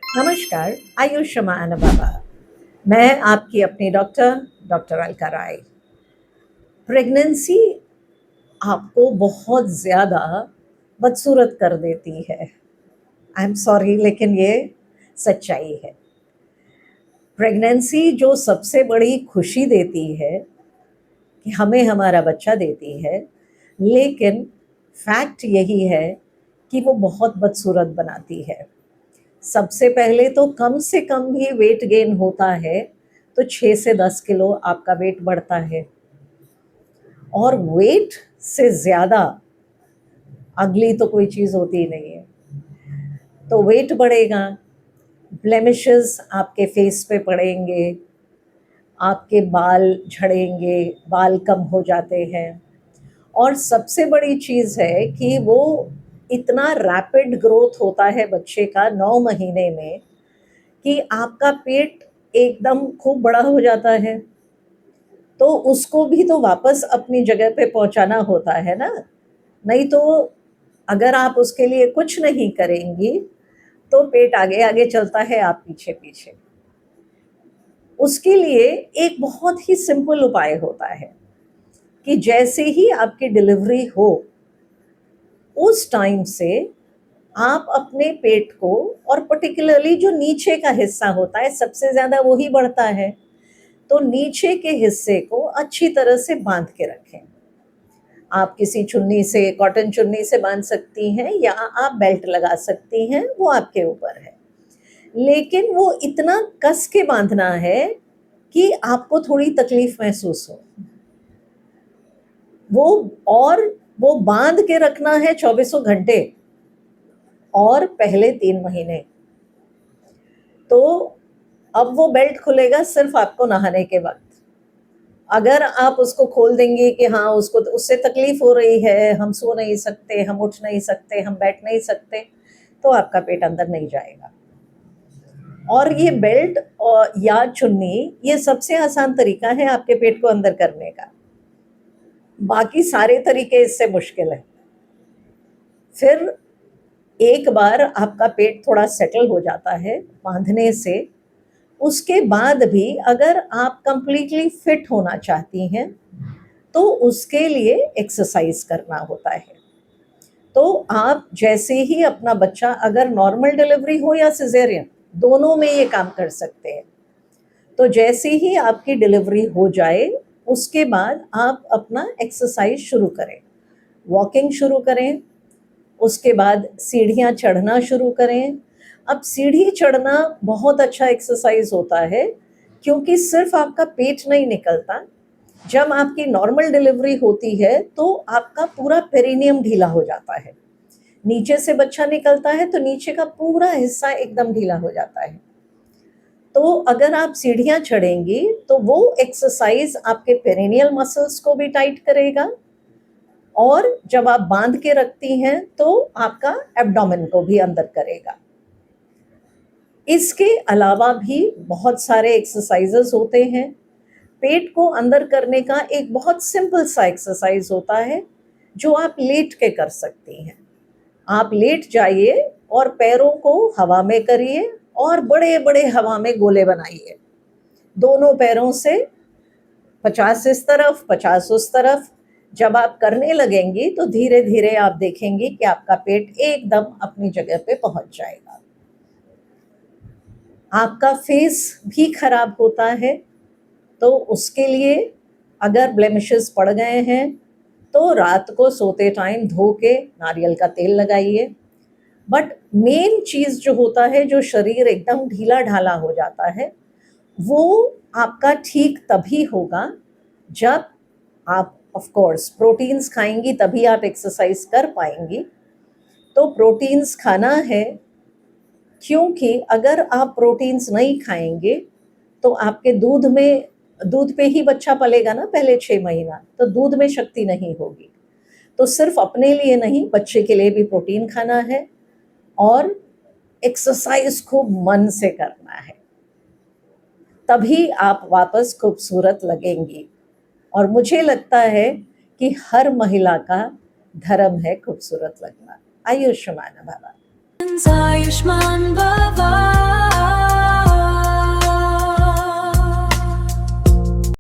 नमस्कार, आयुष्मान बाबा। मैं आपकी अपनी डॉक्टर अलका राय। प्रेगनेंसी आपको बहुत ज़्यादा बदसूरत कर देती है। आई एम सॉरी, लेकिन ये सच्चाई है। प्रेगनेंसी जो सबसे बड़ी खुशी देती है कि हमें हमारा बच्चा देती है, लेकिन फैक्ट यही है कि वो बहुत बदसूरत बनाती है। सबसे पहले तो कम से कम भी वेट गेन होता है तो 6 से 10 किलो आपका वेट बढ़ता है, और वेट से ज़्यादा अगली तो कोई चीज़ होती ही नहीं है। तो वेट बढ़ेगा, ब्लेमिशेस आपके फेस पे पड़ेंगे, आपके बाल झड़ेंगे, बाल कम हो जाते हैं। और सबसे बड़ी चीज़ है कि वो इतना रैपिड ग्रोथ होता है बच्चे का 9 महीने में कि आपका पेट एकदम खूब बड़ा हो जाता है। तो उसको भी तो वापस अपनी जगह पे पहुंचाना होता है ना। नहीं तो अगर आप उसके लिए कुछ नहीं करेंगी तो पेट आगे आगे चलता है, आप पीछे पीछे। उसके लिए एक बहुत ही सिंपल उपाय होता है कि जैसे ही आपकी डिलीवरी हो उस टाइम से आप अपने पेट को, और पर्टिकुलरली जो नीचे का हिस्सा होता है सबसे ज़्यादा वही बढ़ता है, तो नीचे के हिस्से को अच्छी तरह से बांध के रखें। आप किसी चुन्नी से, कॉटन चुन्नी से बांध सकती हैं या आप बेल्ट लगा सकती हैं, वो आपके ऊपर है। लेकिन वो इतना कस के बांधना है कि आपको थोड़ी तकलीफ महसूस हो। वो और वो बांध के रखना है 24 घंटे और पहले 3 महीने। तो अब वो बेल्ट खुलेगा सिर्फ आपको नहाने के वक्त। अगर आप उसको खोल देंगी कि हाँ उसको उससे तकलीफ हो रही है, हम सो नहीं सकते, हम उठ नहीं सकते, हम बैठ नहीं सकते, तो आपका पेट अंदर नहीं जाएगा। और ये बेल्ट और या चुन्नी, ये सबसे आसान तरीका है आपके पेट को अंदर करने का। बाकी सारे तरीके इससे मुश्किल है। फिर एक बार आपका पेट थोड़ा सेटल हो जाता है बांधने से, उसके बाद भी अगर आप कंप्लीटली फिट होना चाहती हैं तो उसके लिए एक्सरसाइज करना होता है। तो आप जैसे ही अपना बच्चा, अगर नॉर्मल डिलीवरी हो या सिजेरियन, दोनों में ये काम कर सकते हैं। तो जैसे ही आपकी डिलीवरी हो जाए उसके बाद आप अपना एक्सरसाइज शुरू करें, वॉकिंग शुरू करें, उसके बाद सीढ़ियाँ चढ़ना शुरू करें। अब सीढ़ी चढ़ना बहुत अच्छा एक्सरसाइज होता है, क्योंकि सिर्फ आपका पेट नहीं निकलता। जब आपकी नॉर्मल डिलीवरी होती है तो आपका पूरा पेरिनियम ढीला हो जाता है। नीचे से बच्चा निकलता है तो नीचे का पूरा हिस्सा एकदम ढीला हो जाता है। तो अगर आप सीढ़ियाँ चढ़ेंगी तो वो एक्सरसाइज आपके पेरिनियल मसल्स को भी टाइट करेगा, और जब आप बांध के रखती हैं तो आपका एब्डोमेन को भी अंदर करेगा। इसके अलावा भी बहुत सारे एक्सरसाइजेस होते हैं। पेट को अंदर करने का एक बहुत सिंपल सा एक्सरसाइज होता है जो आप लेट के कर सकती हैं। आप लेट जाइए और पैरों को हवा में करिए और बड़े बड़े हवा में गोले बनाइए। दोनों पैरों से 50 इस तरफ 50 उस तरफ। जब आप करने लगेंगी तो धीरे धीरे आप देखेंगी कि आपका पेट एकदम अपनी जगह पे पहुंच जाएगा। आपका फेस भी खराब होता है, तो उसके लिए अगर ब्लेमिशेस पड़ गए हैं तो रात को सोते टाइम धो के नारियल का तेल लगाइए। बट मेन चीज़ जो होता है, जो शरीर एकदम ढीला ढाला हो जाता है, वो आपका ठीक तभी होगा जब आप ऑफ कोर्स प्रोटीन्स खाएंगी, तभी आप एक्सरसाइज कर पाएंगी। तो प्रोटीन्स खाना है, क्योंकि अगर आप प्रोटीन्स नहीं खाएंगे तो आपके दूध पे ही बच्चा पलेगा ना पहले 6 महीना, तो दूध में शक्ति नहीं होगी। तो सिर्फ अपने लिए नहीं, बच्चे के लिए भी प्रोटीन खाना है और एक्सरसाइज खूब मन से करना है, तभी आप वापस खूबसूरत लगेंगी। और मुझे लगता है कि हर महिला का धर्म है खूबसूरत लगना। आयुष्मान भवा। आयुष्मान भवा।